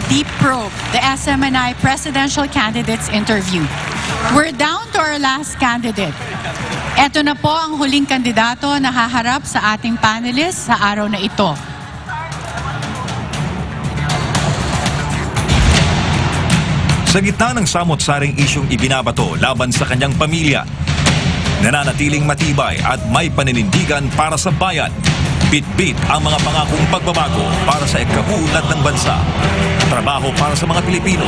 Deep Probe, the SMNI presidential candidates interview. We're down to our last candidate. Ito na po ang huling kandidato na haharap sa ating panelists sa araw na ito. Sa gitna ng samot-saring isyong ibinabato laban sa kanyang pamilya, nananatiling matibay at may paninindigan para sa bayan. Bit-bit ang mga pangakong pagbabago para sa ikabuunlad ng bansa. Trabaho para sa mga Pilipino,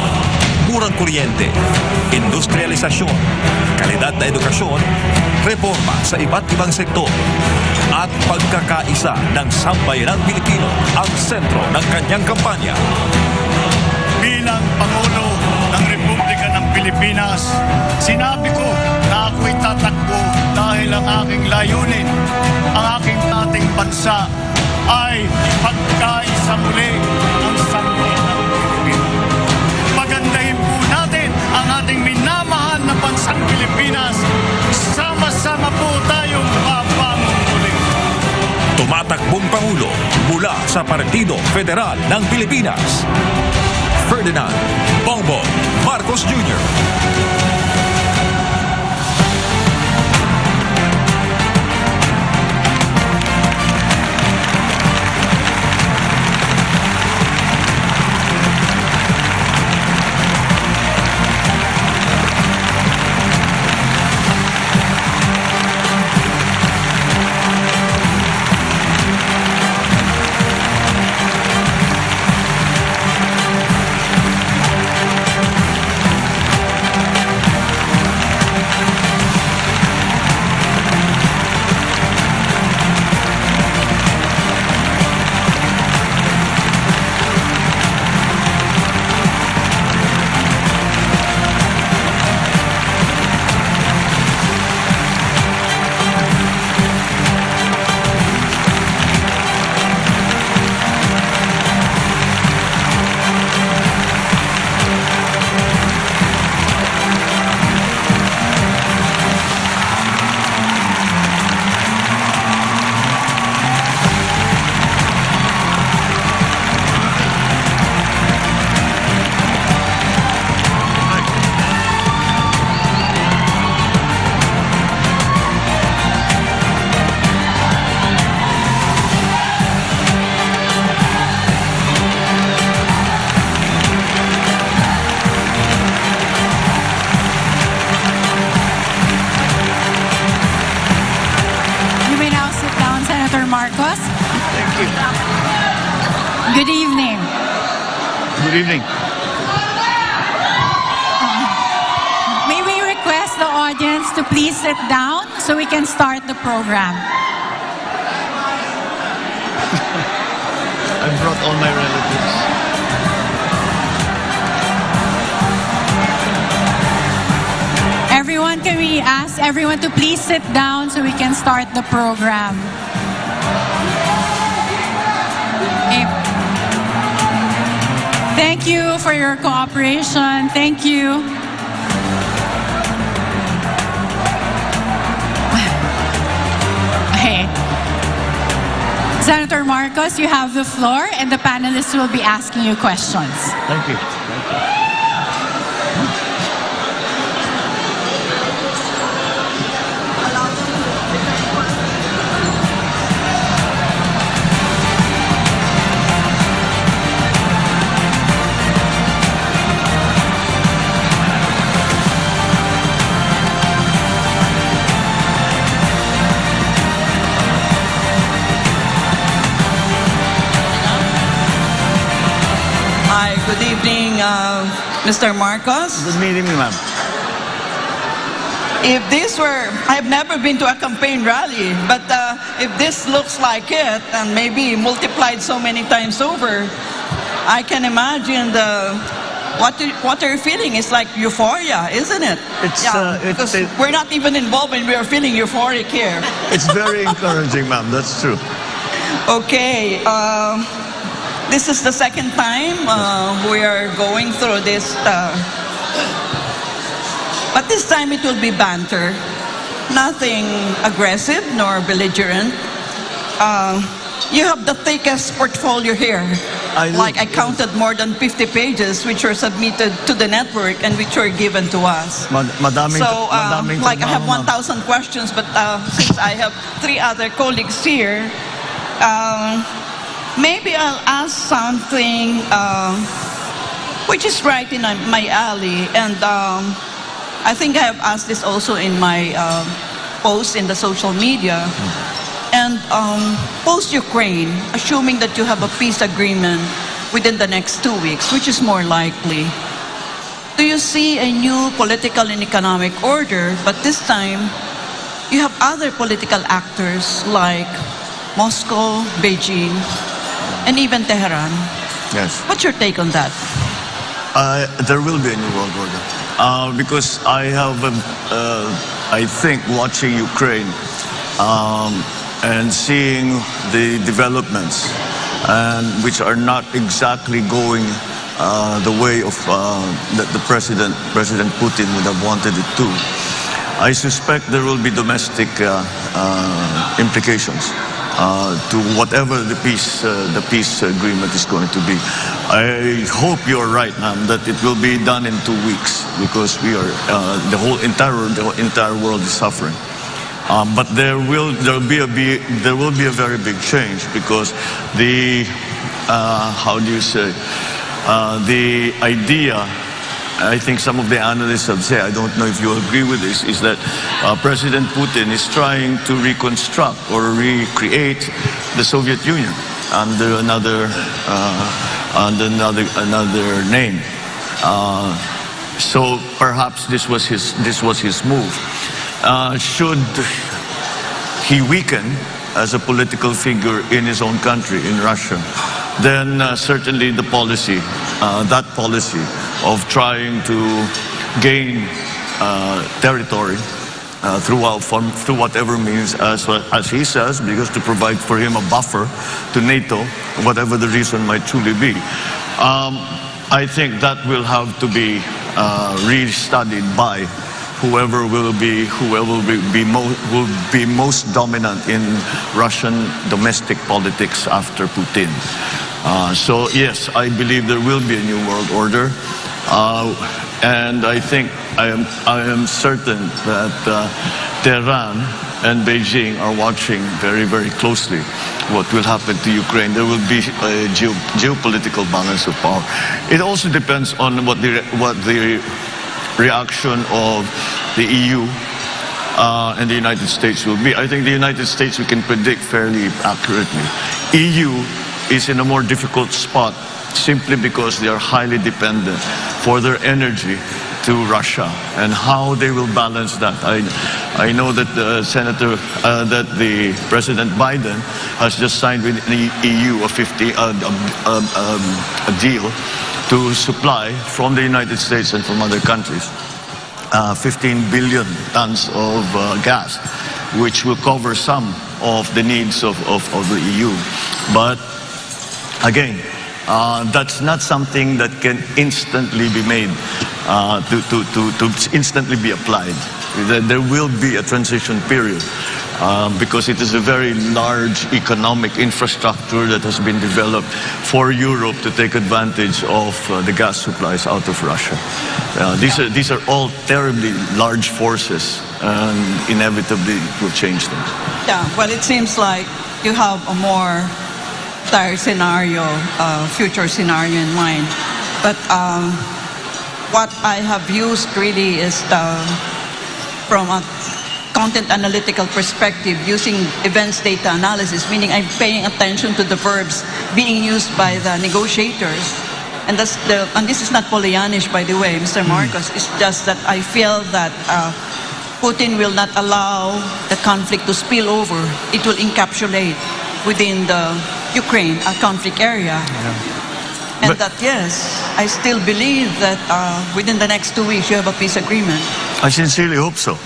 murang kuryente, industrialisasyon, kalidad na edukasyon, reforma sa iba't ibang sektor, at pagkakaisa ng sambayanang Pilipino ang sentro ng kanyang kampanya. Bilang Pangulo ng Republika ng Pilipinas, sinabi ko na ako'y tatakbo dahil ang aking layunin, ang aking dating bansa ay pagkaisa muli ang sambayanang Pilipino. Pagandahin po natin ang ating minamahal na bansang Pilipinas. Sama-sama po tayong pabangon muli. Tumatakbong Pangulo mula sa Partido Federal ng Pilipinas, Ferdinand Bongbong Marcos Jr. Marcos. Thank you. Good evening. Good evening. May we request the audience to please sit down so we can start the program. I brought all my relatives. Everyone, can we ask everyone to please sit down so we can start the program? Thank you for your cooperation. Thank you. Okay. Senator Marcos, you have the floor, and the panelists will be asking you questions. Thank you. Thank you. Hi, good evening, Mr. Marcos. Good meeting you, ma'am. If this were, I've never been to a campaign rally, but if this looks like it, and maybe multiplied so many times over, I can imagine what you're feeling is like euphoria, isn't it? It's, because we're not even involved and we are feeling euphoric here. It's very encouraging, ma'am. That's true. Okay, this is the second time we are going through this, but this time it will be banter. Nothing aggressive nor belligerent. You have the thickest portfolio here Like I counted more than 50 pages which were submitted to the network and which were given to us. Madaming, So, madaming like I have trabaho, ma'am. 1,000 questions, but since I have 3 other colleagues here, maybe I'll ask something which is right in my alley. And I think I have asked this also in my post in the social media. And post-Ukraine, assuming that you have a peace agreement within the next 2 weeks, which is more likely, do you see a new political and economic order, but this time you have other political actors like Moscow, Beijing, and even Tehran? Yes. What's your take on that? There will be a new world order. Because I have, I think, watching Ukraine and seeing the developments, and which are not exactly going the way of that the President Putin would have wanted it to. I suspect there will be domestic implications to whatever the peace agreement is going to be. I hope you're right, ma'am, that it will be done in 2 weeks, because we are the entire world is suffering. But there will be a very big change, because the how do you say, the idea, I think some of the analysts have said, I don't know if you agree with this, is that President Putin is trying to reconstruct or recreate the Soviet Union under another name. So perhaps this was his move. Should he weaken as a political figure in his own country, in Russia, then certainly the policy, that policy of trying to gain territory through whatever means, as he says, because to provide for him a buffer to NATO, whatever the reason might truly be. I think that will have to be re-studied by whoever will be most dominant in Russian domestic politics after Putin. So yes, I believe there will be a new world order, and I think I am certain that Tehran and Beijing are watching very, very closely what will happen to Ukraine. There will be a geopolitical balance of power. It also depends on what the reaction of the EU and the United States will be. I think the United States we can predict fairly accurately. EU is in a more difficult spot simply because they are highly dependent for their energy to Russia, and how they will balance that. I know that the President Biden has just signed with the EU a deal to supply from the United States and from other countries 15 billion tons of gas, which will cover some of the needs of the EU. But again, that's not something that can instantly be made, to instantly be applied. There will be a transition period, because it is a very large economic infrastructure that has been developed for Europe to take advantage of the gas supplies out of Russia. These are all terribly large forces, and inevitably it will change things. Yeah, well, it seems like you have a more dire scenario, future scenario in mind. But what I have used really is from a content analytical perspective, using events data analysis, meaning I'm paying attention to the verbs being used by the negotiators. And this is not Pollyannish, by the way, Mr. Marcos. It's just that I feel that Putin will not allow the conflict to spill over. It will encapsulate within the Ukraine, a conflict area. And that, yes, I still believe that within the next 2 weeks you have a peace agreement. I sincerely hope so,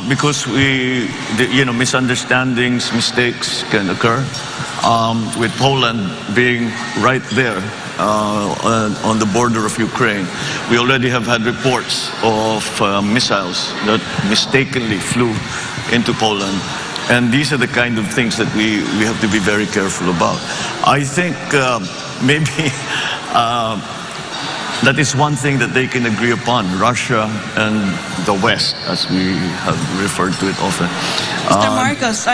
because misunderstandings, mistakes can occur. With Poland being right there on the border of Ukraine, we already have had reports of missiles that mistakenly flew into Poland. And these are the kind of things that we have to be very careful about. I think maybe that is one thing that they can agree upon, Russia and the West, as we have referred to it often. Mr. Marcos,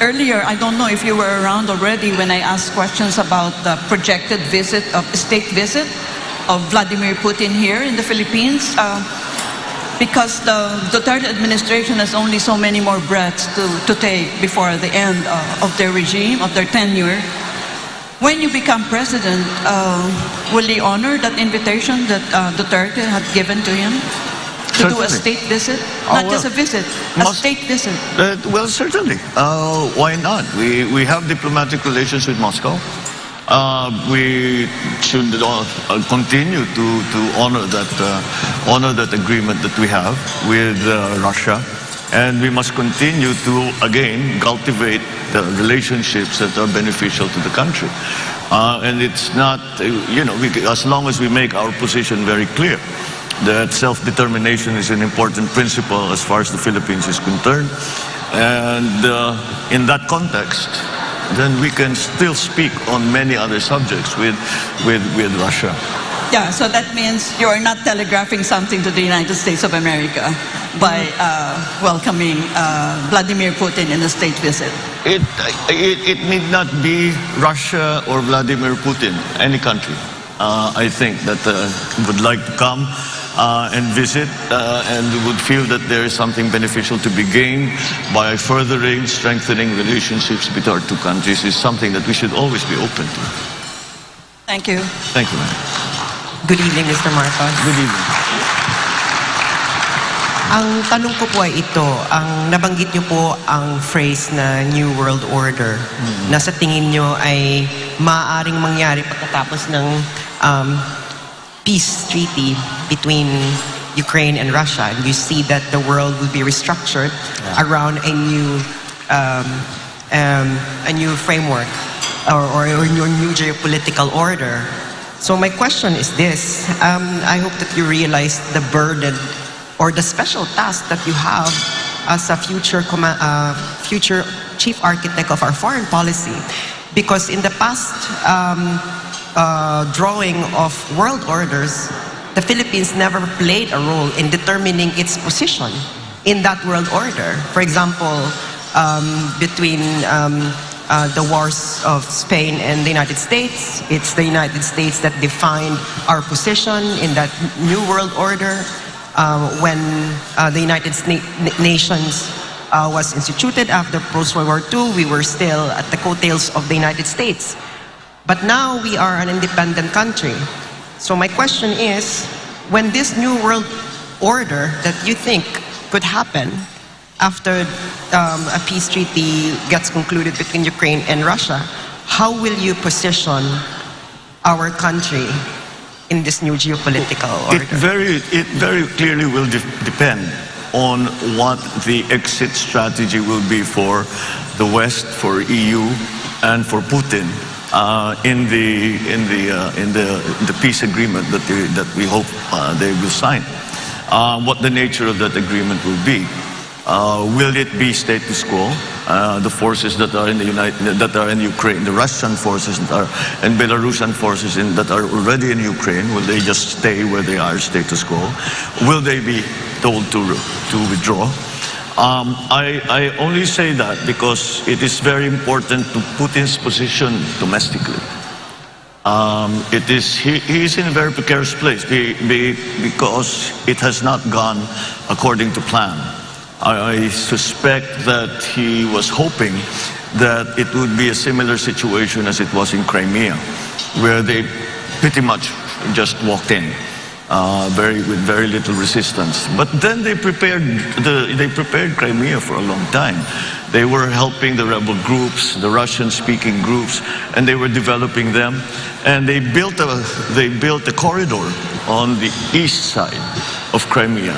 earlier, I don't know if you were around already when I asked questions about the projected state visit of Vladimir Putin here in the Philippines. Because the Duterte administration has only so many more breaths to take before the end of their regime, of their tenure. When you become president, will he honor that invitation that Duterte had given to him to do a Certainly. state visit? Not just a visit, a state visit. Well, certainly. Why not? We have diplomatic relations with Moscow. We should continue to honor that agreement that we have with Russia, and we must continue to again cultivate the relationships that are beneficial to the country. And it's not, as long as we make our position very clear that self-determination is an important principle as far as the Philippines is concerned, and in that context, then we can still speak on many other subjects with Russia. Yeah, so that means you are not telegraphing something to the United States of America by welcoming Vladimir Putin in a state visit. It need not be Russia or Vladimir Putin, any country. I think that would like to come and visit and would feel that there is something beneficial to be gained by furthering, strengthening relationships between our two countries is something that we should always be open to. Thank you. Thank you, ma'am. Good evening, Mr. Marcos. Good evening. Ang tanong ko po ay ito, ang nabanggit niyo po ang phrase na New World Order na sa tingin niyo ay maaaring mangyari pagkatapos ng peace treaty between Ukraine and Russia. And you see that the world will be restructured around a new framework or a new geopolitical order. So my question is this, I hope that you realize the burden or the special task that you have as a future chief architect of our foreign policy. Because in the past drawing of world orders, the Philippines never played a role in determining its position in that world order. For example, between the wars of Spain and the United States, it's the United States that defined our position in that new world order. When the United Nations was instituted after post-World War II, we were still at the coattails of the United States. But now we are an independent country. So my question is, when this new world order that you think could happen after a peace treaty gets concluded between Ukraine and Russia, how will you position our country in this new geopolitical order? It very clearly will depend on what the exit strategy will be for the West, for EU, and for Putin in the peace agreement that we hope they will sign. What the nature of that agreement will be. Will it be status quo? The forces that are in Ukraine, the Russian forces and Belarusian forces that are already in Ukraine, will they just stay where they are, status quo? Will they be told to withdraw? I only say that because it is very important to Putin's position domestically. He is in a very precarious place because it has not gone according to plan. I suspect that he was hoping that it would be a similar situation as it was in Crimea, where they pretty much just walked in with very little resistance. But then they prepared Crimea for a long time. They were helping the rebel groups, the Russian-speaking groups, and they were developing them. And they built a corridor on the east side of Crimea,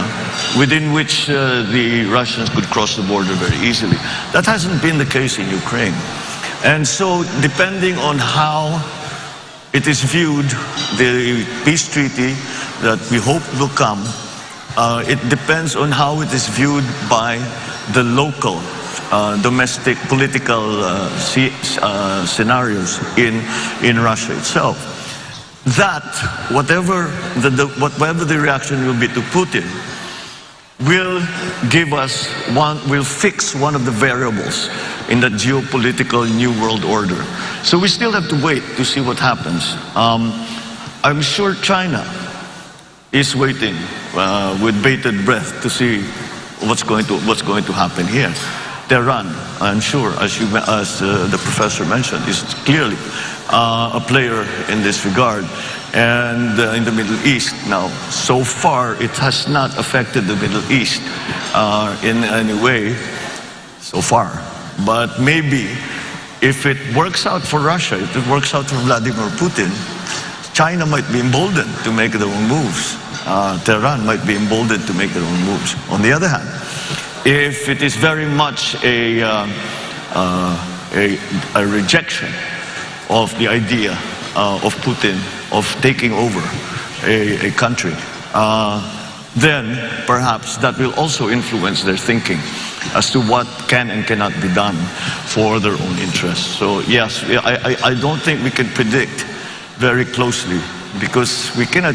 within which the Russians could cross the border very easily. That hasn't been the case in Ukraine. And so, depending on how it is viewed, the peace treaty that we hope will come, it depends on how it is viewed by the local domestic political scenarios in Russia itself. That, whatever the reaction will be to Putin, will fix one of the variables in the geopolitical new world order. So we still have to wait to see what happens. I'm sure China is waiting with bated breath to see what's going to happen here. Tehran, I'm sure, as the professor mentioned, is clearly a player in this regard. And in the Middle East now, so far it has not affected the Middle East in any way so far. But maybe if it works out for Russia, if it works out for Vladimir Putin, China might be emboldened to make their own moves. Tehran might be emboldened to make their own moves. On the other hand, if it is very much a rejection of the idea of Putin of taking over a country, then perhaps that will also influence their thinking as to what can and cannot be done for their own interests. So yes, I don't think we can predict very closely, because we cannot.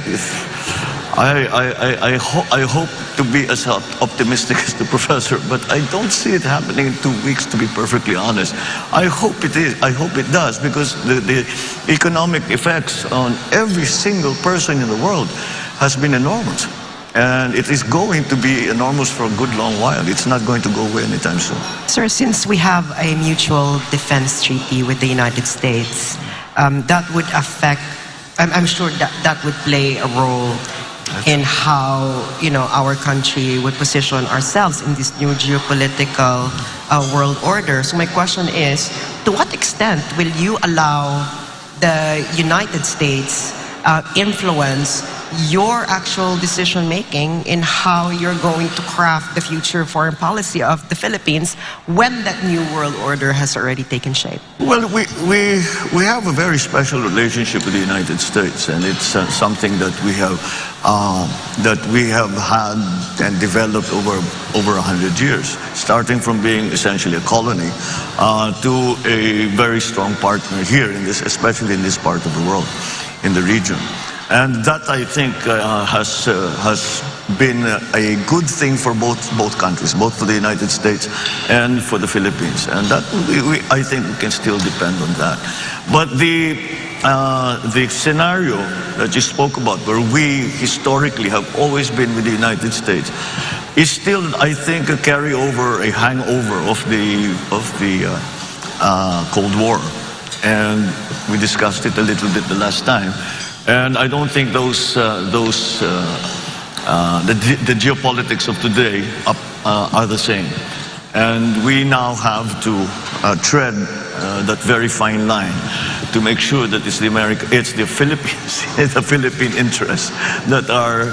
I hope to be as optimistic as the professor, but I don't see it happening in 2 weeks, to be perfectly honest. I hope it is. I hope it does, because the economic effects on every single person in the world has been enormous. And it is going to be enormous for a good long while. It's not going to go away anytime soon. Sir, since we have a mutual defense treaty with the United States, that would affect, I'm sure that would play a role in how, our country would position ourselves in this new geopolitical world order. So my question is, to what extent will you allow the United States influence your actual decision making in how you're going to craft the future foreign policy of the Philippines when that new world order has already taken shape? Well, we have a very special relationship with the United States, and it's something that we have had and developed over 100 years, starting from being essentially a colony to a very strong partner here in this, especially in this part of the world, in the region. And that, I think, has been a good thing for both countries, both for the United States and for the Philippines. And that I think we can still depend on that. But the scenario that you spoke about, where we historically have always been with the United States, is still, I think, a carryover, a hangover of the Cold War. And we discussed it a little bit the last time. And I don't think the geopolitics of today are the same. And we now have to tread that very fine line to make sure that it's the Philippines, it's the Philippine interests that are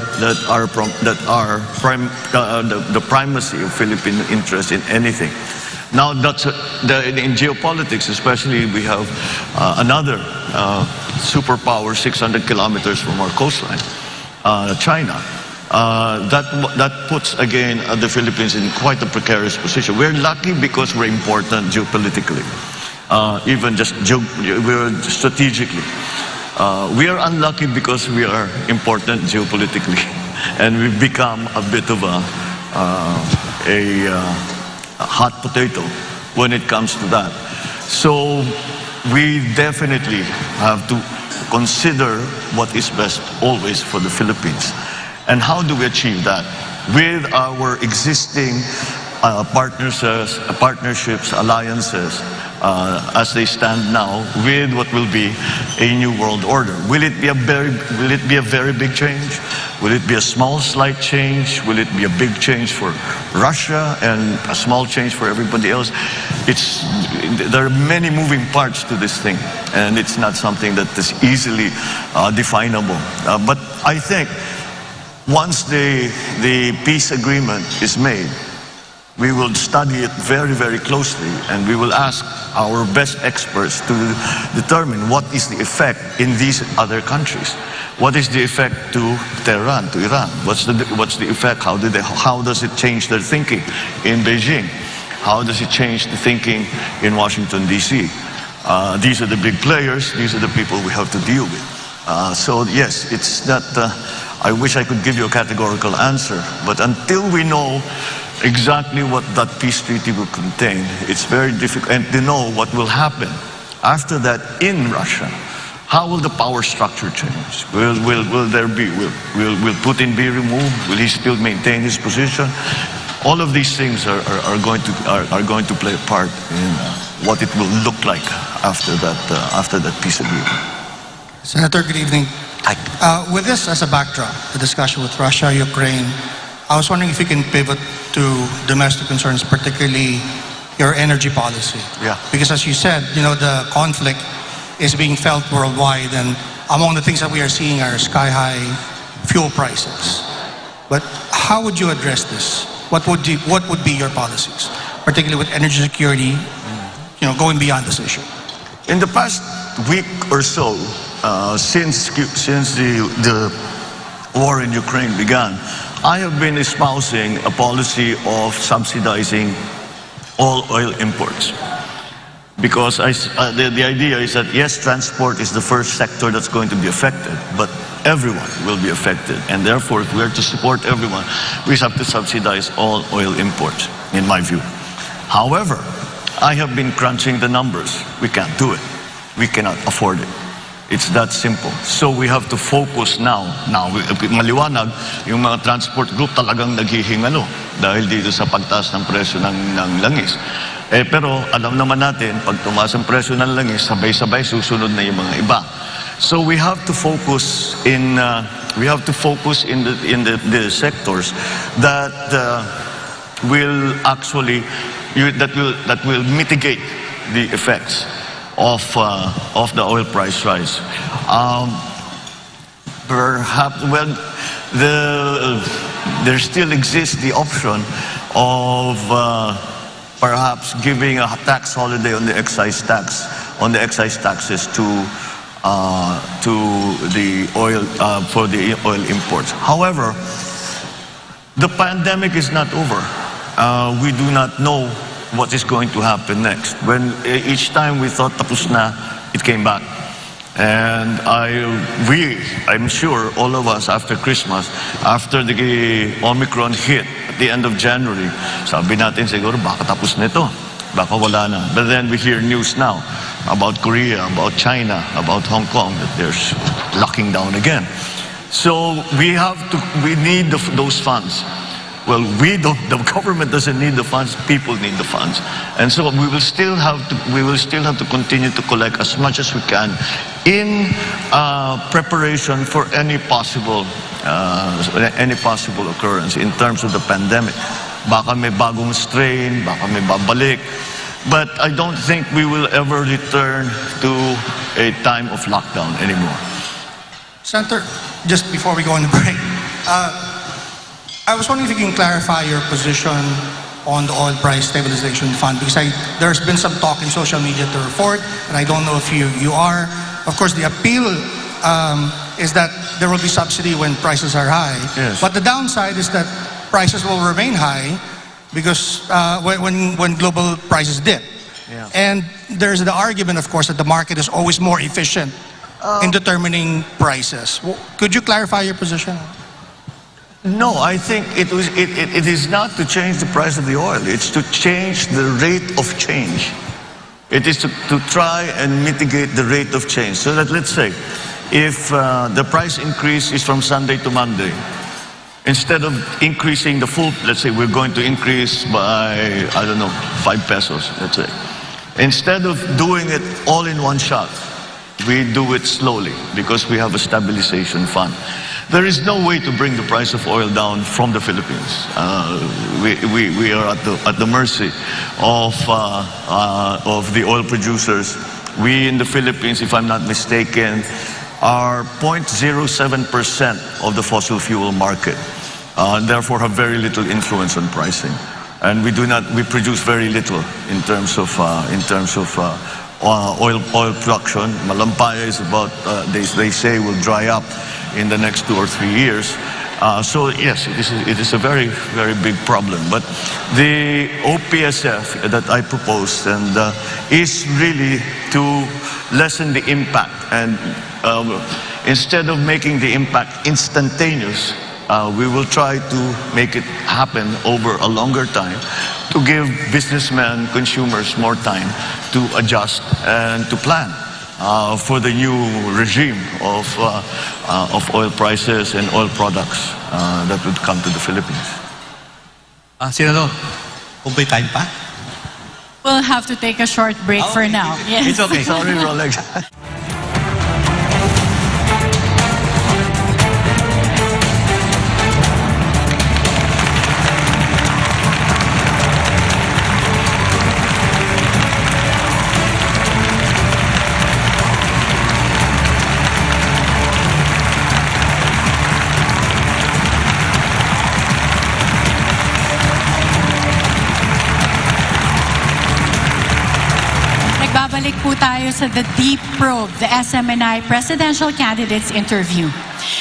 the primacy of Philippine interests in anything. Now, in geopolitics, especially, we have another superpower 600 kilometers from our coastline, China. That puts, again, the Philippines in quite a precarious position. We're lucky because we're important geopolitically, even just we're strategically. We are unlucky because we are important geopolitically, and we've become a bit of a hot potato when it comes to that. So we definitely have to consider what is best always for the Philippines. And how do we achieve that? With our existing partnerships, alliances, as they stand now, with what will be a new world order. Will it be a very big change? Will it be a small, slight change? Will it be a big change for Russia and a small change for everybody else? There are many moving parts to this thing, and it's not something that is easily definable. But I think once the peace agreement is made, we will study it very, very closely, and we will ask our best experts to determine what is the effect in these other countries. What is the effect to Tehran, to Iran? What's the effect? How does it change their thinking in Beijing? How does it change the thinking in Washington, D.C.? These are the big players. These are the people we have to deal with. So yes, it's not, I wish I could give you a categorical answer, but until we know exactly what that peace treaty will contain, it's very difficult, and to know what will happen after that in Russia. How will the power structure change? Will Putin be removed? Will he still maintain his position? All of these things are going to play a part in what it will look like after that peace agreement. Senator, good evening. Hi. With this as a backdrop, the discussion with Russia, Ukraine, I was wondering if you can pivot to domestic concerns, particularly your energy policy. Yeah. Because as you said, the conflict is being felt worldwide, and among the things that we are seeing are sky-high fuel prices. But how would you address this? What would be your policies, particularly with energy security, going beyond this issue? In the past week or so, since the war in Ukraine began, I have been espousing a policy of subsidizing all oil imports. Because the idea is that, yes, transport is the first sector that's going to be affected, but everyone will be affected. And therefore, if we are to support everyone, we have to subsidize all oil imports, in my view. However, I have been crunching the numbers. We can't do it. We cannot afford it. It's that simple. So we have to focus now. Now, maliwanag, yung mga transport group talagang naghihingalo dahil dito sa pagtaas ng presyo ng langis. Pero alam naman natin, pag tumaas ang presyo ng langis, sabay-sabay susunod na yung mga iba. So we have to focus in the sectors that will actually that will mitigate the effects of the oil price rise. Perhaps, well, there still exists the option of perhaps giving a tax holiday on the excise taxes to the oil for the oil imports. However, the pandemic is not over. We do not know what is going to happen next. When each time we thought tapos na, it came back. And I'm sure all of us after Christmas, after the Omicron hit at the end of January, sabi natin siguro baka tapos na ito, baka wala na. But then we hear news now about Korea, about China, about Hong Kong, that they're locking down again. So we need those funds. Well, the government doesn't need the funds, people need the funds. And so we will still have to continue to collect as much as we can in preparation for any possible occurrence in terms of the pandemic. Baka may bagong strain, baka may babalik. But I don't think we will ever return to a time of lockdown anymore. Senator, just before we go on the break, I was wondering if you can clarify your position on the oil price stabilization fund, because there's been some talk in social media to report, and I don't know if you are. Of course, the appeal is that there will be subsidy when prices are high. Yes. But the downside is that prices will remain high because when global prices dip. Yeah. And there's the argument, of course, that the market is always more efficient in determining prices. Could you clarify your position? No, I think it is not to change the price of the oil. It's to change the rate of change. It is to try and mitigate the rate of change. So that, let's say, if the price increase is from Sunday to Monday, instead of increasing the full, let's say we're going to increase by, I don't know, 5 pesos, let's say. Instead of doing it all in one shot, we do it slowly because we have a stabilization fund. There is no way to bring the price of oil down from the Philippines. We are at the mercy of the oil producers. We in the Philippines, if I'm not mistaken, are 0.07% of the fossil fuel market, and therefore have very little influence on pricing. And we produce very little in terms of oil production. Malampaya is about, they say will dry up in the next 2 or 3 years. So yes, it is a very, very big problem. But the OPSF that I proposed is really to lessen the impact, and instead of making the impact instantaneous, we will try to make it happen over a longer time to give businessmen, consumers more time to adjust and to plan for the new regime of oil prices and oil products that would come to the Philippines. Senador, kung may time pa? We'll have to take a short break for now. Yes. It's okay. Sorry, Rolex. Nagbabalik po tayo sa The Deep Probe, the SMNI presidential candidates interview.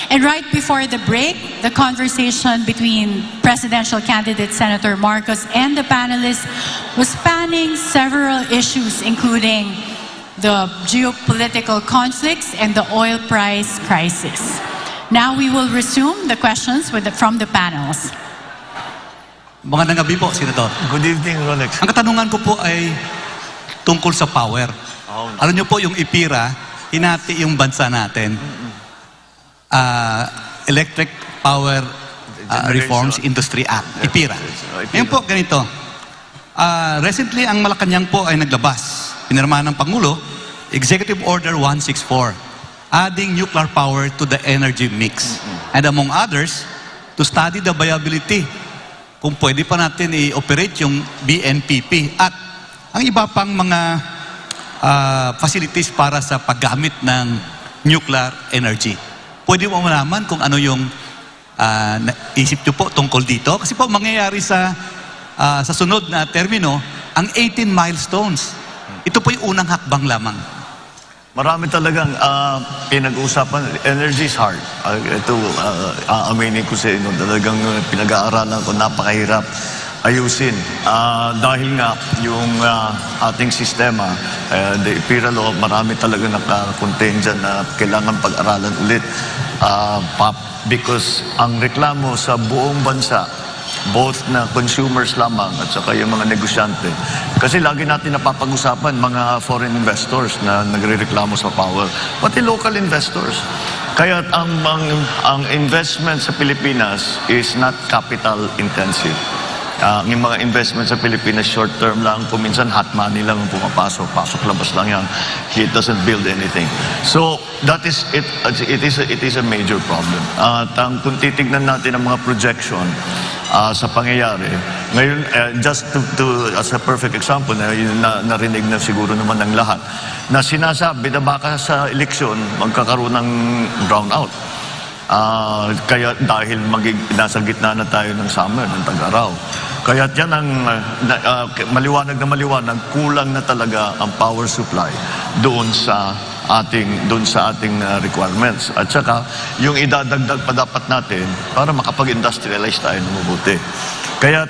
And right before the break, the conversation between presidential candidate Senator Marcos and the panelists was spanning several issues, including the geopolitical conflicts and the oil price crisis. Now we will resume the questions from the panels. Magandang gabi po, Senador. Good evening, Rolex. Ang katanungan ko po ay tungkol sa power. Alam niyo po yung IPIRA, hinati yung bansa natin. Electric Power Reforms Industry Act, IPIRA. Ngayon po, ganito. Recently, ang Malacanang po ay naglabas. Pinirma ng Pangulo, Executive Order 164, adding nuclear power to the energy mix. And among others, to study the viability kung pwede pa natin i-operate yung BNPP at ang iba pang mga facilities para sa paggamit ng nuclear energy. Pwede mo malaman kung ano yung isip nyo po tungkol dito? Kasi po mangyayari sa sunod na termino, ang 18 milestones. Ito po yung unang hakbang lamang. Marami talagang pinag-uusapan. Energy is hard. Ito, aaminin ko sa inyo, talagang pinag-aaralan ko, napakahirap ayusin. Dahil nga yung ating sistema, the IPIRA law, marami talaga naka-contain dyan na kailangan pag-aralan ulit. Because ang reklamo sa buong bansa, both na consumers lamang at saka yung mga negosyante. Kasi lagi natin napapag-usapan mga foreign investors na nagre-reklamo sa power, pati local investors. Kaya ang investment sa Pilipinas is not capital intensive. Yung mga investment sa Pilipinas, short term lang, kuminsan hot money lang ang pumapasok, pasok-labas lang yan. It doesn't build anything. So, that is it. It is a major problem. At kung titignan natin ang mga projection sa pangyayari, ngayon, just as a perfect example, narinig na siguro naman ng lahat, na sinasabi na baka sa eleksyon, magkakaroon ng brownout. Kaya dahil nasa gitna na tayo ng summer, ng tag-araw. Kaya yan ang maliwanag, kulang na talaga ang power supply doon sa ating requirements. At saka yung idadagdag pa dapat natin para makapag-industrialize tayo ng mabuti. Kaya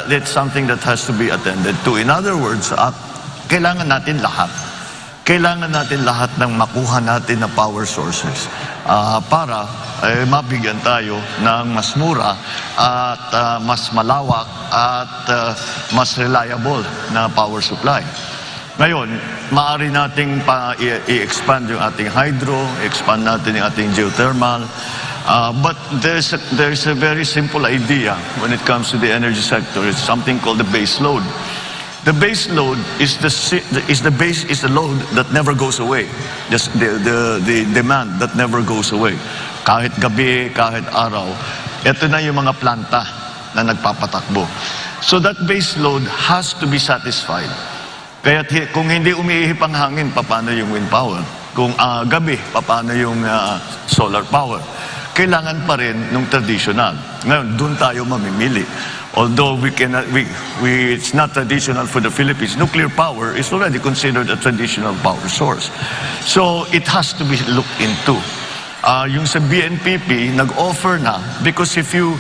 it's something that has to be attended to. In other words, kailangan natin lahat. Kailangan natin lahat ng makuha natin na power sources para mabigyan tayo ng mas mura at mas malawak at mas reliable na power supply. Ngayon, maaari nating i-expand yung ating hydro, expand natin yung ating geothermal, but there's a very simple idea when it comes to the energy sector. It's something called the base load. The base load is the load that never goes away. Just the demand that never goes away. Kahit gabi, kahit araw, ito na yung mga planta na nagpapatakbo. So that base load has to be satisfied. Kaya kung hindi umiihip ang hangin, paano yung wind power? Kung gabi, paano yung solar power? Kailangan pa rin ng traditional. Ngayon, doon tayo mamimili. Although it's not traditional for the Philippines, nuclear power is already considered a traditional power source. So it has to be looked into. yung sa BNPP, nag-offer na, because if you,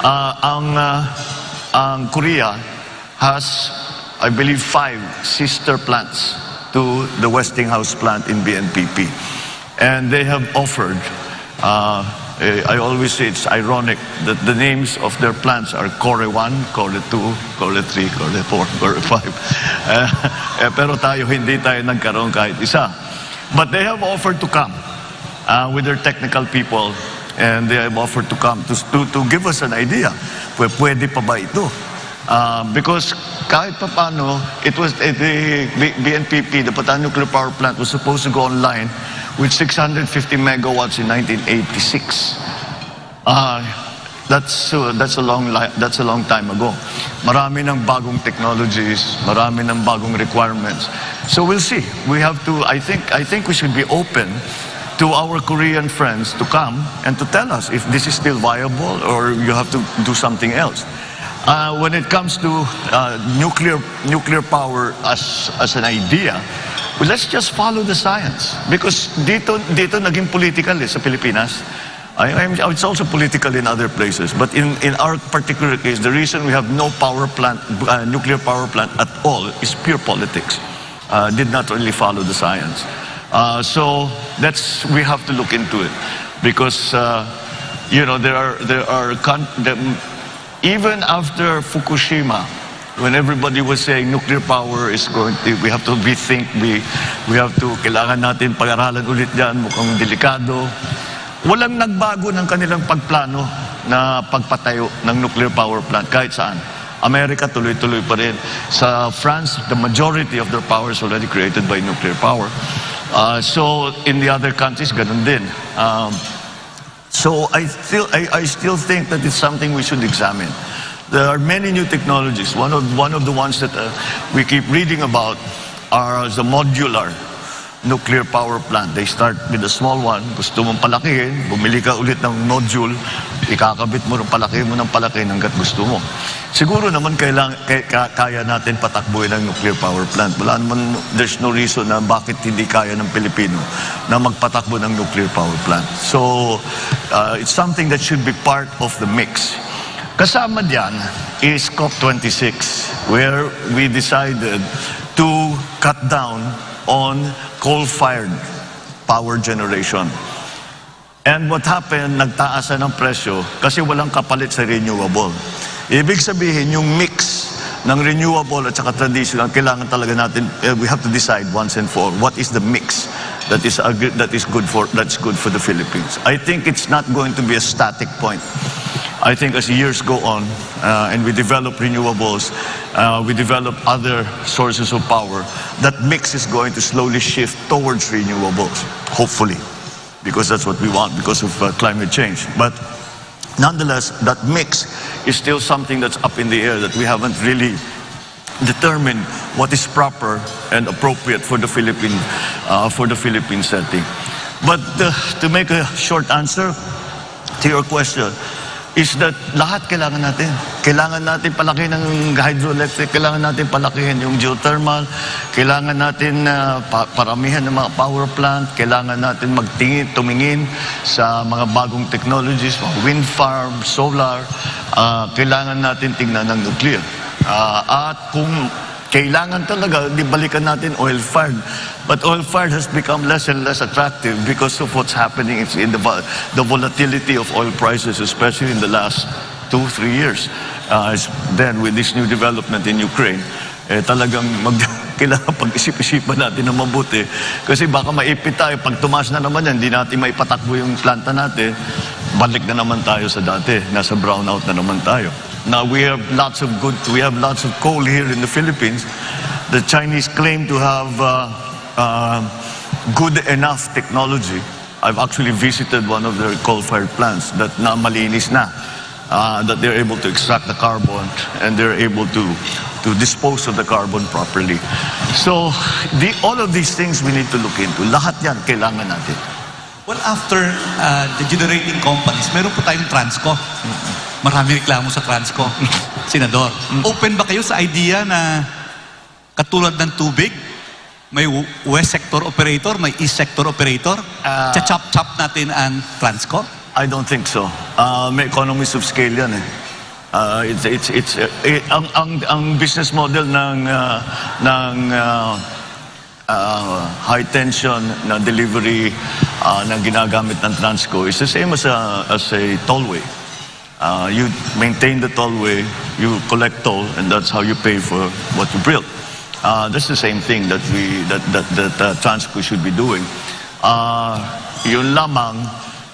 ang Korea has, I believe, 5 sister plants to the Westinghouse plant in BNPP. And they have offered, I always say it's ironic that the names of their plants are Core 1, Core 2, Core 3, Core 4, Core 5. Pero hindi tayo nagkaroon kahit isa. But they have offered to come with their technical people, and they have offered to come to give us an idea. Pwede pa ba ito? Because kahit pa paano, the BNPP, the Bataan Nuclear Power Plant, was supposed to go online with 650 megawatts in 1986. That's a long time ago. Marami ng bagong technologies, marami ng bagong requirements. So we'll see. We have to. I think we should be open to our Korean friends to come and to tell us if this is still viable or you have to do something else. When it comes to nuclear power as an idea, well, let's just follow the science. Because dito naging political sa Pilipinas. It's also political in other places. But in our particular case, the reason we have no nuclear power plant at all is pure politics. Did not really follow the science. So we have to look into it. Because, even after Fukushima, when everybody was saying nuclear power is we have to rethink, we have to, kailangan natin pag-aralan ulit yan, mukhang delikado. Walang nagbago ng kanilang pagplano na pagpatayo ng nuclear power plant kahit saan. America tuloy-tuloy pa rin. Sa France, the majority of their power is already created by nuclear power. So in the other countries, ganun din. So I still think that it's something we should examine. There are many new technologies. One of the ones that we keep reading about are the modular nuclear power plant. They start with a small one. Gusto mong palakihin, bumili ka ulit ng module, ikakabit mo rin palaki mo ng palaki hanggat gusto mo. Siguro naman kaya natin patakbuhin ang nuclear power plant. Wala naman, there's no reason na bakit hindi kaya ng Pilipino na magpatakbo ng nuclear power plant. So, it's something that should be part of the mix. Kasama diyan is COP26, where we decided to cut down on coal-fired power generation. And what happened, nagtaasan ng presyo kasi walang kapalit sa renewable. Ibig sabihin, yung mix ng renewable at saka traditional, kailangan talaga natin, we have to decide once and for all, what is the mix that's good for the Philippines. I think it's not going to be a static point. I think as years go on and we develop renewables, we develop other sources of power, that mix is going to slowly shift towards renewables, hopefully, because that's what we want because of climate change. But nonetheless, that mix is still something that's up in the air, that we haven't really determined what is proper and appropriate for the Philippine setting. But to make a short answer to your question, is that lahat kailangan natin. Kailangan natin palakihin ng hydroelectric, kailangan natin palakihin yung geothermal, kailangan natin paramihan ng mga power plant, kailangan natin tumingin sa mga bagong technologies, wind farm, solar, kailangan natin tingnan ng nuclear. At kung kailangan talaga, di balikan natin oil-fired. But oil-fired has become less and less attractive because of what's happening in the volatility of oil prices, especially in the last 2-3 years. Then with this new development in Ukraine, talagang kailangan pag-isip-isipan natin na mabuti. Kasi baka maipit tayo, pag tumaas na naman yan, hindi natin maipatakbo yung planta natin, balik na naman tayo sa dati, nasa brownout na naman tayo. Now we have lots of coal here in the Philippines. The Chinese claim to have good enough technology. I've actually visited one of their coal-fired plants that na malinis na, that they're able to extract the carbon and they're able to dispose of the carbon properly. So all of these things we need to look into. Lahat yan kailangan natin. Well, after the generating companies, meron po tayong Transco. Marami reklamo sa Transco. Senador, open ba kayo sa idea na katulad ng tubig, may west sector operator, may east sector operator. Chachap-chap natin ang Transco. I don't think so. May economies of scale yan eh. Ang business model ng high tension na delivery na ginagamit ng Transco is the same as a tollway. You maintain the tollway, you collect toll, and that's how you pay for what you build. That's the same thing that Transco should be doing. Yun lamang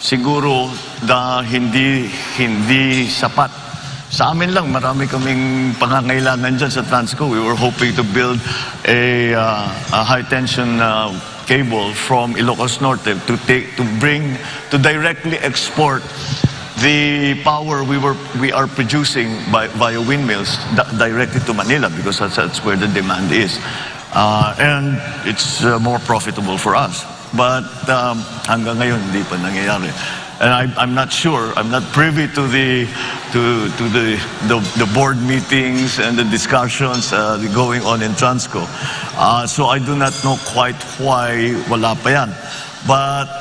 siguro na hindi sapat. Sa amin lang, marami kaming pangangailangan dyan sa Transco. We were hoping to build a high-tension cable from Ilocos Norte to directly export the power we are producing via windmills directly to Manila, because that's where the demand is. And it's more profitable for us. But hanggang ngayon, hindi pa nangyayari. And I'm not sure, I'm not privy to the board meetings and the discussions going on in Transco. So I do not know quite why wala pa yan. But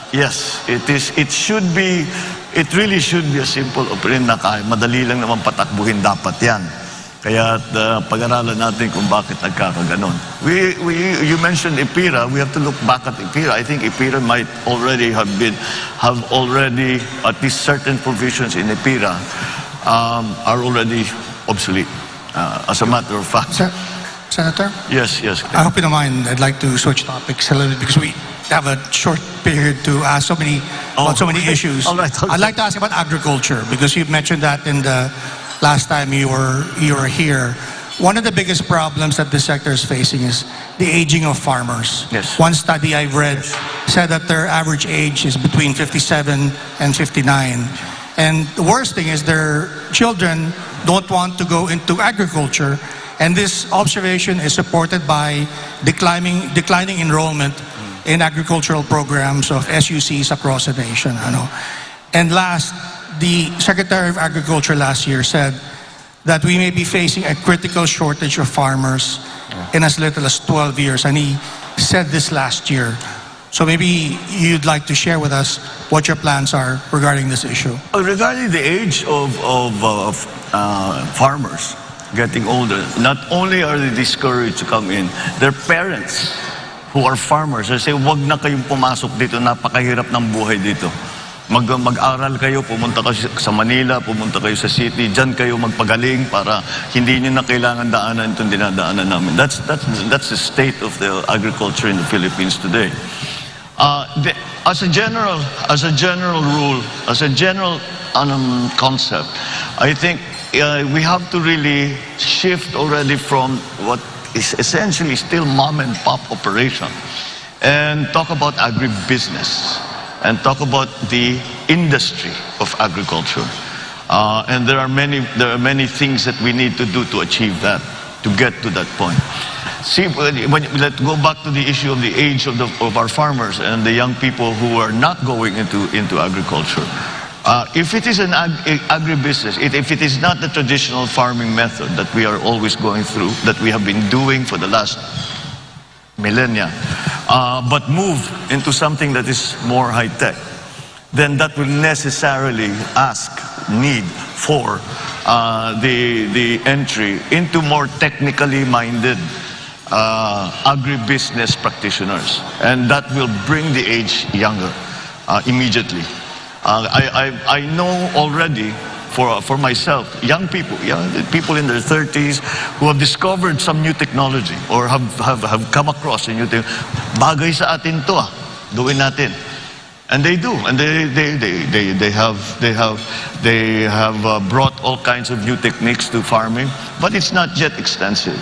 yes, it really should be a simple operation na kaya madali lang naman patakbuhin dapat yan. Kaya pag-aralan natin kung bakit nagkakaganon. You mentioned Ipira. We have to look back at Ipira. I think Ipira might already have at least certain provisions in Ipira are already obsolete. As a matter of fact. Senator? Yes. I hope you don't mind. I'd like to switch topics a little bit because we have a short period to ask so many issues. All right. I'd like to ask about agriculture because you've mentioned that in the last time you were here. One of the biggest problems that this sector is facing is the aging of farmers. Yes. One study I've read said that their average age is between 57 and 59. And the worst thing is their children don't want to go into agriculture. And this observation is supported by declining enrollment in agricultural programs of SUCs across the nation. And last, the Secretary of Agriculture last year said that we may be facing a critical shortage of farmers in as little as 12 years. And he said this last year. So maybe you'd like to share with us what your plans are regarding this issue. Regarding the age of farmers getting older, not only are they discouraged to come in, their parents who are farmers, they say, wag na kayong pumasok dito, napakahirap ng buhay dito. Mag-aral kayo, pumunta kayo sa Manila, pumunta kayo sa city, dyan kayo magpagaling para hindi nyo na kailangan daanan itong dinadaanan namin. That's the state of the agriculture in the Philippines today. As a general rule, as a general concept, I think we have to really shift already from what is essentially still mom and pop operation and talk about agribusiness and talk about the industry of agriculture. And there are many things that we need to do to achieve that, to get to that point. See, let's go back to the issue of the age of our farmers and the young people who are not going into agriculture. If it is an agribusiness, if it is not the traditional farming method that we are always going through, that we have been doing for the last millennia, but move into something that is more high-tech, then that will necessarily need for the entry into more technically minded agribusiness practitioners. And that will bring the age younger immediately. I know already for myself, young people in their 30s who have discovered some new technology or have come across a new thing. Bagay sa atin to, gawin natin. And they do, and they have brought all kinds of new techniques to farming, but it's not yet extensive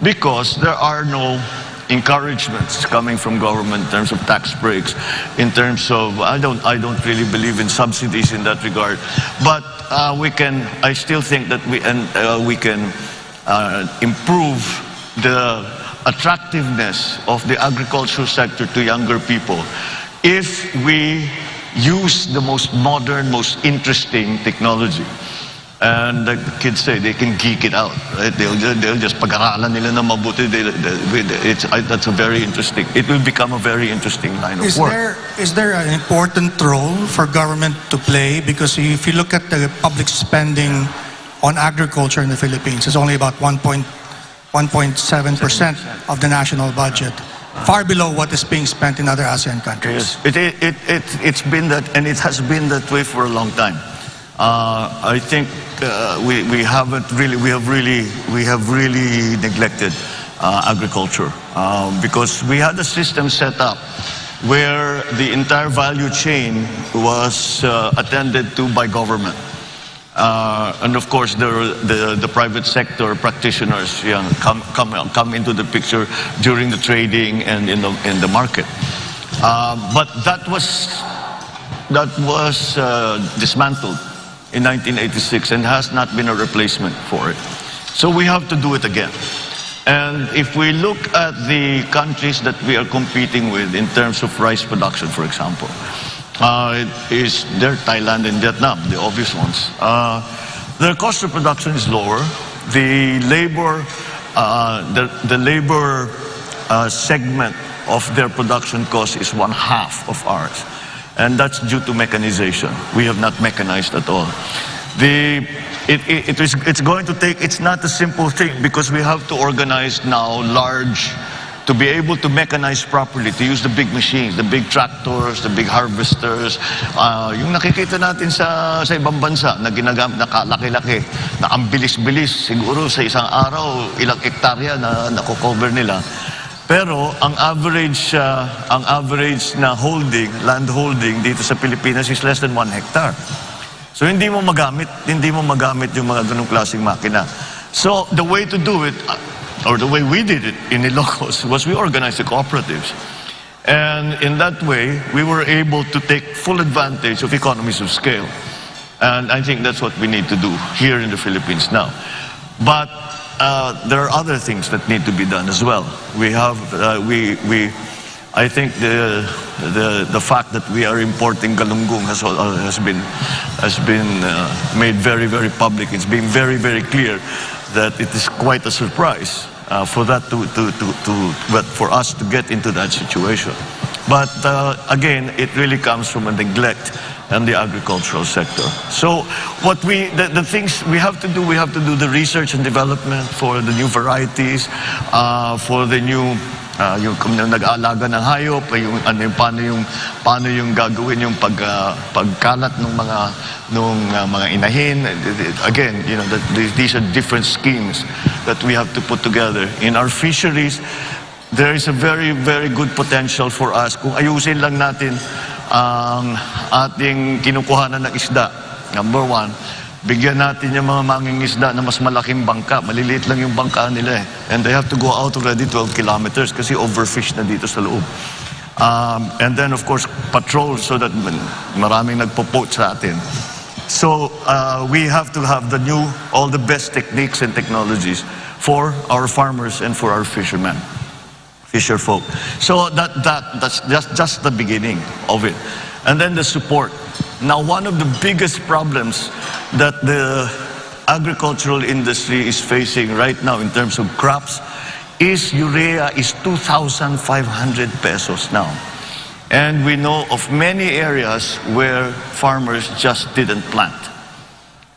because there are no encouragements coming from government in terms of tax breaks, in terms of I don't really believe in subsidies in that regard, but I still think that we can improve the attractiveness of the agricultural sector to younger people if we use the most modern, most interesting technology. And like the kids say, they can geek it out, right? They'll just pag-aralan nila na mabuti. That's a very interesting. It will become a very interesting line of work. Is there an important role for government to play? Because if you look at the public spending on agriculture in the Philippines, it's only about 1.7% of the national budget, far below what is being spent in other ASEAN countries. Yes, it's been that, and it has been that way for a long time. I think we have really neglected agriculture because we had a system set up where the entire value chain was attended to by government. And of course, the private sector practitioners come into the picture during the trading and in the market. But that was dismantled in 1986 and has not been a replacement for it. So we have to do it again. And if we look at the countries that we are competing with in terms of rice production, for example, they're Thailand and Vietnam, the obvious ones. Their cost of production is lower. The labor segment of their production cost is 1/2 of ours. And that's due to mechanization. We have not mechanized at all. It's going to take, it's not a simple thing because we have to organize now to be able to mechanize properly, to use the big machines, the big tractors, the big harvesters. Yung nakikita natin sa ibang bansa na ginagamit, nakalaki-laki, na ang bilis-bilis, siguro sa isang araw, ilang hektarya na nakocover nila. Pero ang average na land holding dito sa Pilipinas is less than 1 hectare. So hindi mo magamit yung mga ganung klaseng makina. So the way to do it, or the way we did it in Ilocos, was we organized the cooperatives. And in that way, we were able to take full advantage of economies of scale. And I think that's what we need to do here in the Philippines now. But there are other things that need to be done as well. I think the fact that we are importing galunggong has been made very, very public. It's been very, very clear that it is quite a surprise for us to get into that situation. But again, it really comes from a neglect and the agricultural sector. So the things we have to do the research and development for the new varieties, for the new yung nag-aalaga ng hayop, paano yung gagawin yung pagkalat ng mga inahin. Again, these are different schemes that we have to put together. In our fisheries, there is a very, very good potential for us kung ayusin lang natin ang ating kinukuhanan ng isda. Number one, bigyan natin yung mga mangingisda na mas malaking bangka. Maliliit lang yung bangka nila eh. And they have to go out already 12 kilometers kasi overfish na dito sa loob. And then of course, patrol so that maraming nagpo-poach sa atin. So we have to have all the best techniques and technologies for our farmers and for our fishermen. Fisher folk. So that's just the beginning of it. And then the support. Now, one of the biggest problems that the agricultural industry is facing right now in terms of crops is urea is 2,500 pesos now. And we know of many areas where farmers just didn't plant.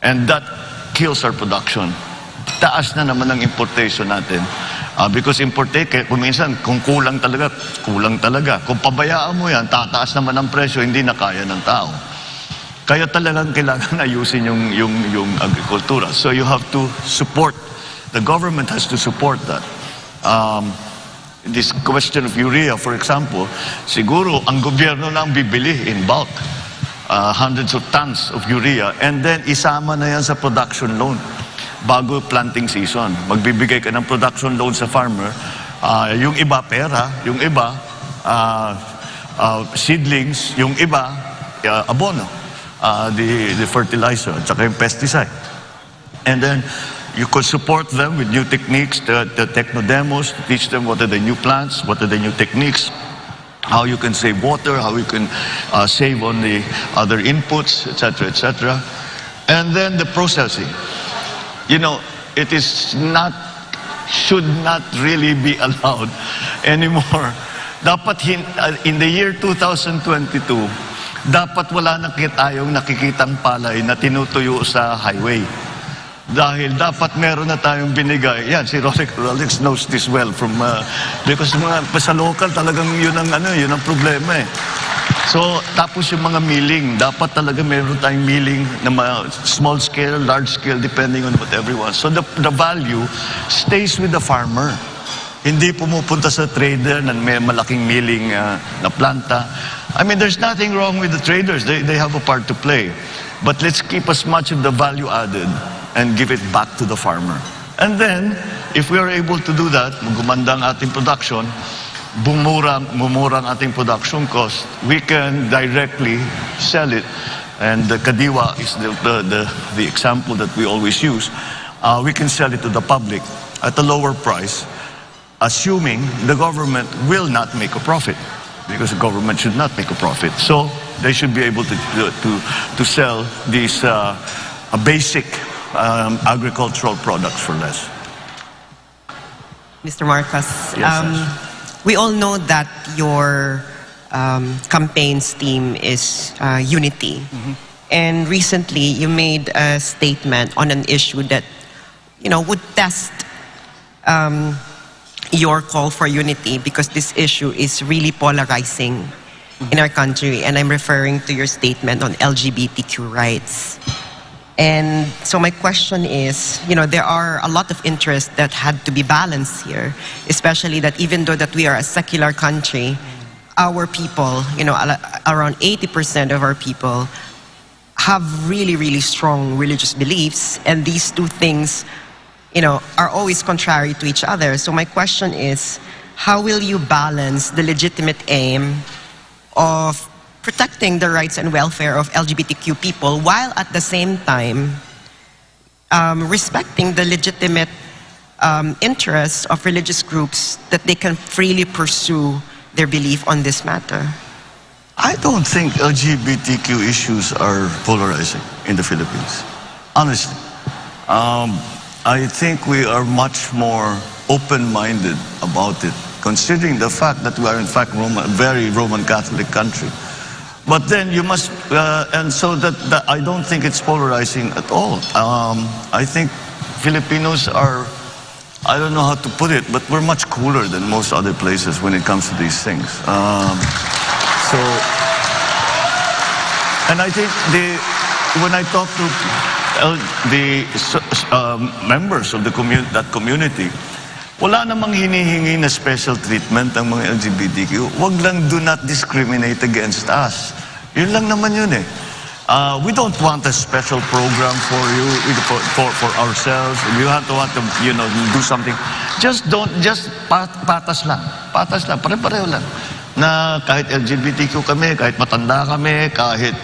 And that kills our production. Taas na naman ang importation natin. Because kung minsan, kung kulang talaga. Kung pabayaan mo yan, tataas naman ang presyo, hindi na kaya ng tao. Kaya talagang kailangan ayusin yung agrikultura. So you have to support, the government has to support that. This question of urea, for example, siguro ang gobyerno lang bibili in bulk. Hundreds of tons of urea, and then isama na yan sa production loan. Bago planting season, magbibigay ka ng production loan sa farmer, yung iba pera, yung iba seedlings, yung iba abono, the fertilizer, at saka yung pesticide. And then you could support them with new techniques, the techno demos, to teach them what are the new plants, what are the new techniques, how you can save water, how you can save on the other inputs, etc., etc. And then the processing. You know, it is not, should not really be allowed anymore. Dapat in the year 2022, dapat wala na tayong nakikitang palay na tinutuyo sa highway. Dahil dapat meron na tayong binigay. Yan, si Rolex knows this well from, because sa local talagang yun ang problema eh. So, tapos yung mga milling, dapat talaga meron tayong milling na small scale, large scale, depending on what everyone. So the value stays with the farmer. Hindi pumupunta sa trader na may malaking milling na planta. I mean, there's nothing wrong with the traders. They have a part to play. But let's keep as much of the value added and give it back to the farmer. And then, if we are able to do that, gumanda ang ating production, mumura ang ating production cost, we can directly sell it. And the kadiwa is the example that we always use. We can sell it to the public at a lower price, assuming the government will not make a profit, because the government should not make a profit. So they should be able to sell these basic agricultural products for less. Mr. Marcos, Yes, we all know that your campaign's theme is unity. And recently, you made a statement on an issue that, would test your call for unity, because this issue is really polarizing in our country. And I'm referring to your statement on LGBTQ rights. And so my question is, there are a lot of interests that had to be balanced here, especially that even though that we are a secular country, our people, around 80% of our people have really, really strong religious beliefs, and these two things, are always contrary to each other. So my question is, how will you balance the legitimate aim of protecting the rights and welfare of LGBTQ people while at the same time respecting the legitimate interests of religious groups that they can freely pursue their belief on this matter? I don't think LGBTQ issues are polarizing in the Philippines, honestly. I think we are much more open-minded about it, considering the fact that we are in fact a very Roman Catholic country. But then you must, and so that I don't think it's polarizing at all. I think Filipinos are, I don't know how to put it, but we're much cooler than most other places when it comes to these things. And I think when I talk to the members of that community, wala namang hinihingi na special treatment ang mga LGBTQ. Wag lang, do not discriminate against us. Yun lang naman yun eh. We don't want a special program for you, for ourselves. You have to want to, do something. Just patas lang. Patas lang, pare-pareho lang. Na kahit LGBTQ kami, kahit matanda kami, kahit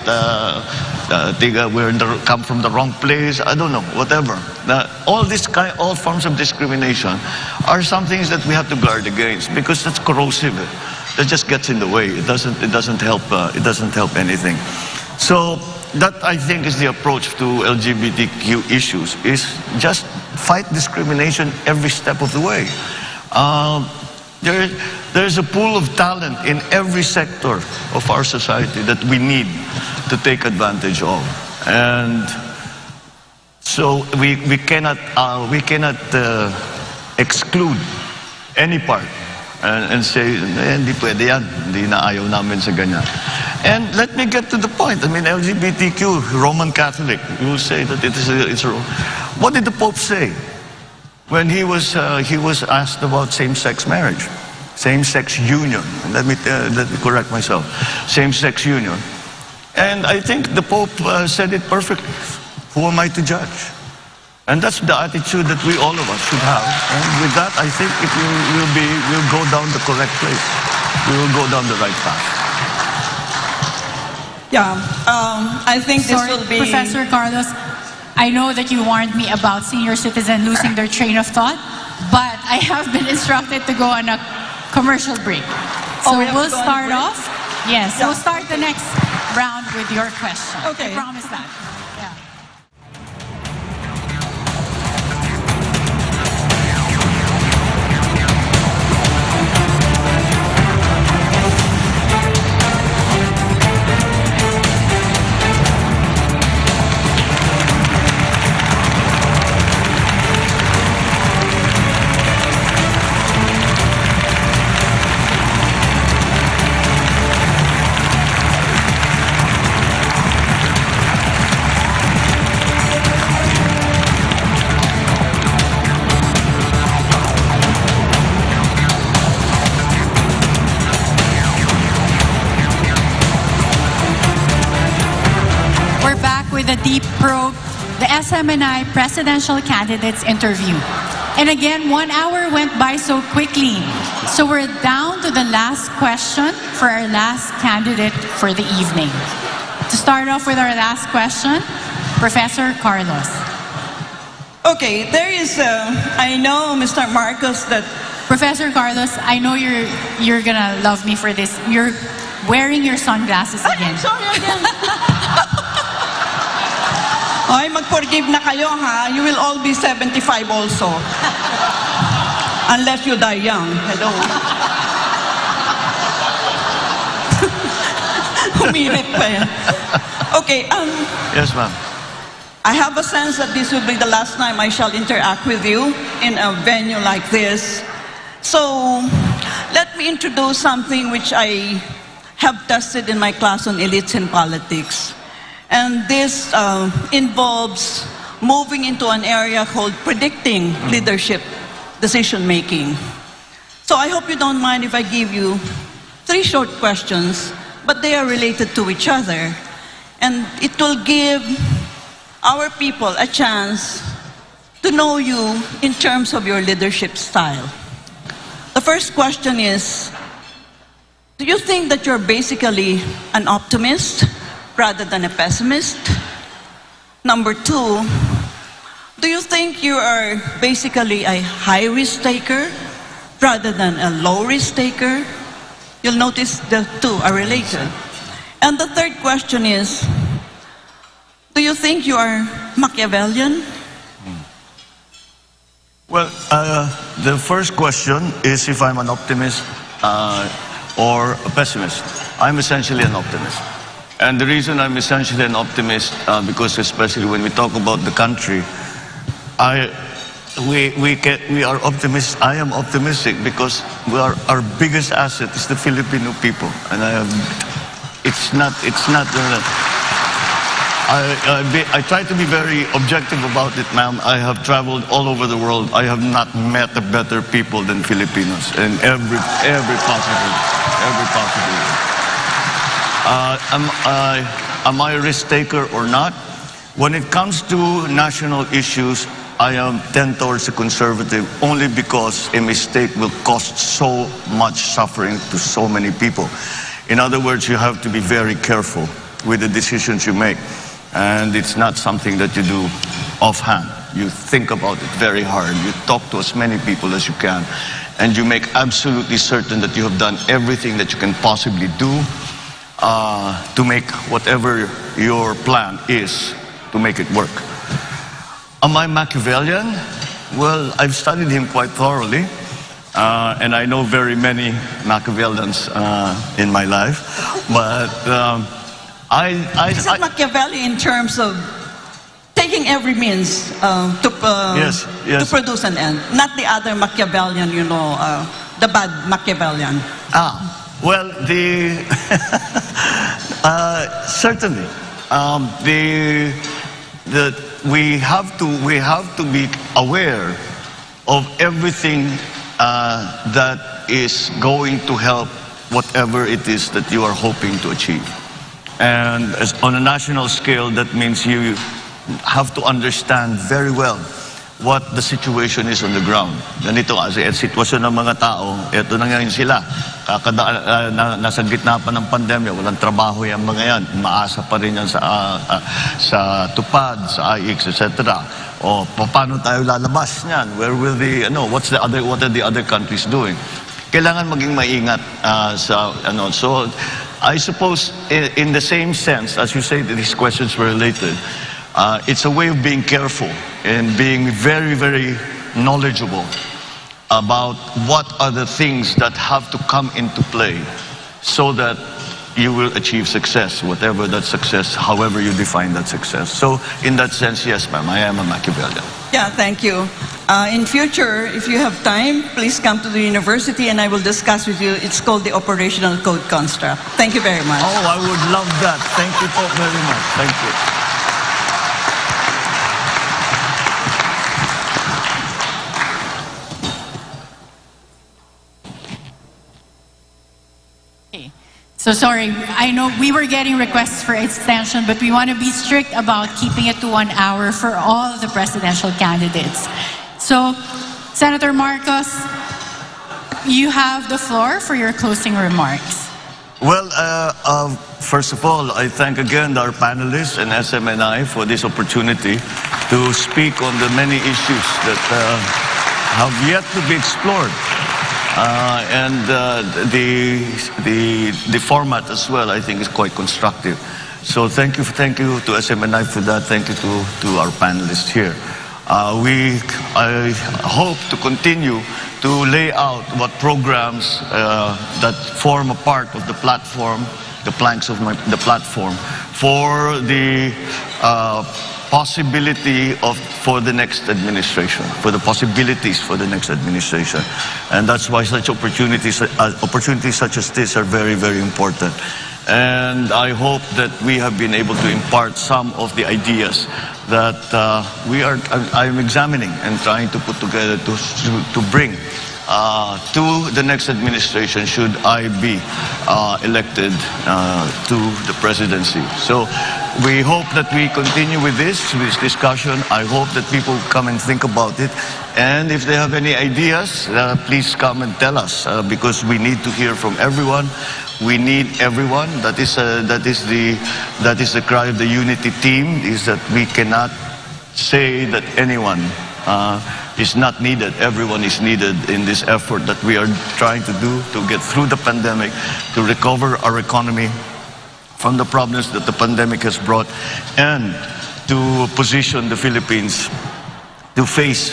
come from the wrong place, I don't know, whatever. All forms of discrimination are some things that we have to guard against, because that's corrosive. That just gets in the way. It doesn't help. It doesn't help anything. So that, I think, is the approach to LGBTQ issues: is just fight discrimination every step of the way. There's a pool of talent in every sector of our society that we need to take advantage of, and so we cannot exclude any part and say hindi pwede yan, hindi na ayaw namin sa ganyan. And let me get to the point. I mean, LGBTQ, Roman Catholic, you say that it's a. What did the Pope say when he was asked about same-sex marriage, same-sex union? Let me correct myself. Same-sex union. And I think the Pope said it perfectly. Who am I to judge? And that's the attitude that all of us should have. And with that, I think we'll go down the correct place. We will go down the right path. Yeah, I think this will be... Professor Carlos, I know that you warned me about senior citizen losing their train of thought, but I have been instructed to go on a commercial break. So we have we'll to go on a start break? off. Yes, Yeah. we'll start the next round with your question. Okay. I promise that. Yeah. deep probe, the SMNI presidential candidates interview. And again, 1 hour went by so quickly. So we're down to the last question for our last candidate for the evening. To start off with our last question, Professor Carlos. Okay, there is, I know, Mr. Marcos, that Professor Carlos, I know you're gonna love me for this. You're wearing your sunglasses again. sorry again. Ay, mag-forgive na kayo, ha? You will all be 75 also. Unless you die young. Hello. Humirit pa yan. Okay, Yes, ma'am. I have a sense that this will be the last time I shall interact with you in a venue like this. So, let me introduce something which I have tested in my class on elites in politics. And this involves moving into an area called predicting leadership decision-making. So I hope you don't mind if I give you 3 short questions, but they are related to each other. And it will give our people a chance to know you in terms of your leadership style. The first question is, do you think that you're basically an optimist rather than a pessimist? Number 2, do you think you are basically a high-risk taker rather than a low-risk taker? You'll notice the 2 are related. And the third question is, do you think you are Machiavellian? Well, the first question is if I'm an optimist or a pessimist. I'm essentially an optimist. And the reason I'm essentially an optimist, because especially when we talk about the country, we are optimists. I am optimistic because our biggest asset is the Filipino people, and I try to be very objective about it, ma'am. I have traveled all over the world. I have not met a better people than Filipinos in every possible way. Am I a risk taker or not? When it comes to national issues, I tend towards the conservative only because a mistake will cost so much suffering to so many people. In other words, you have to be very careful with the decisions you make. And it's not something that you do offhand. You think about it very hard. You talk to as many people as you can. And you make absolutely certain that you have done everything that you can possibly do to make whatever your plan is, to make it work. Am I Machiavellian? Well, I've studied him quite thoroughly. And I know very many Machiavellians in my life. But Is it Machiavelli in terms of taking every means to produce an end? Not the other Machiavellian, you know, the bad Machiavellian. Well, certainly, we have to be aware of everything that is going to help whatever it is that you are hoping to achieve. And on a national scale, that means you have to understand very well what the situation is on the ground. Ganito kasi ang sitwasyon ng mga tao, eto na ngayon sila. Nasa gitna pa ng pandemya, walang trabaho yung mga yan. Umaasa pa rin yan sa tupad, sa IX, etc. O paano tayo lalabas niyan? Where will what are the other countries doing? Kailangan maging maingat so I suppose in the same sense as you say that these questions were related, it's a way of being careful and being very, very knowledgeable about what are the things that have to come into play so that you will achieve success, whatever that success, however you define that success. So in that sense, yes, ma'am, I am a Machiavellian. Yeah, thank you. In future, if you have time, please come to the university and I will discuss with you. It's called the Operational Code Construct. Thank you very much. Oh, I would love that. Thank you so very much. Thank you. So sorry, I know we were getting requests for extension, but we want to be strict about keeping it to 1 hour for all of the presidential candidates. So, Senator Marcos, you have the floor for your closing remarks. Well, first of all, I thank again our panelists and SMNI for this opportunity to speak on the many issues that have yet to be explored. The format as well, I think, is quite constructive. So thank you to SMNI for that. Thank you to our panelists here. I hope to continue to lay out what programs that form a part of the platform, the planks of the platform, for the possibility for the next administration, for the possibilities for the next administration. And that's why such opportunities such as this are very, very important. And I hope that we have been able to impart some of the ideas that I'm examining and trying to put together to bring to the next administration should I be elected to the presidency. So we hope that we continue with this discussion. I hope that people come and think about it. And if they have any ideas, please come and tell us because we need to hear from everyone. We need everyone. That is the cry of the unity team, is that we cannot say that anyone is not needed. Everyone is needed in this effort that we are trying to do to get through the pandemic, to recover our economy from the problems that the pandemic has brought, and to position the Philippines to face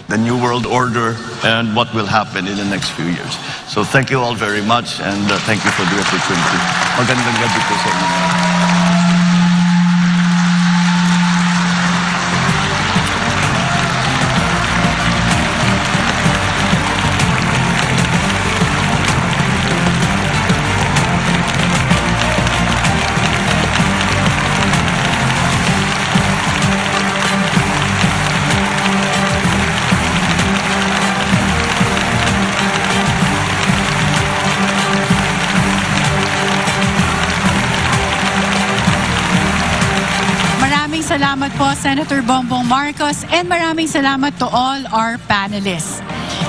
the new world order and what will happen in the next few years. So thank you all very much, and thank you for the opportunity. Magandang gabi po sa inyo. Salamat po, Senator Bongbong Marcos, and maraming salamat to all our panelists.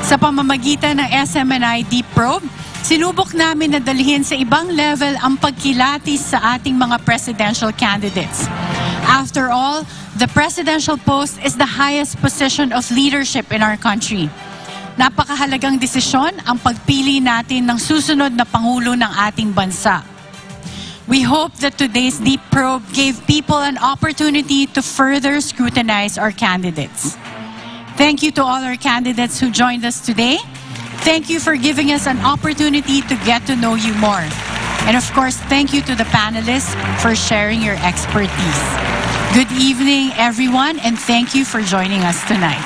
Sa pamamagitan ng SMNI Deep Probe, sinubok namin na dalhin sa ibang level ang pagkilatis sa ating mga presidential candidates. After all, the presidential post is the highest position of leadership in our country. Napakahalagang desisyon ang pagpili natin ng susunod na Pangulo ng ating bansa. We hope that today's Deep Probe gave people an opportunity to further scrutinize our candidates. Thank you to all our candidates who joined us today. Thank you for giving us an opportunity to get to know you more. And of course, thank you to the panelists for sharing your expertise. Good evening, everyone, and thank you for joining us tonight.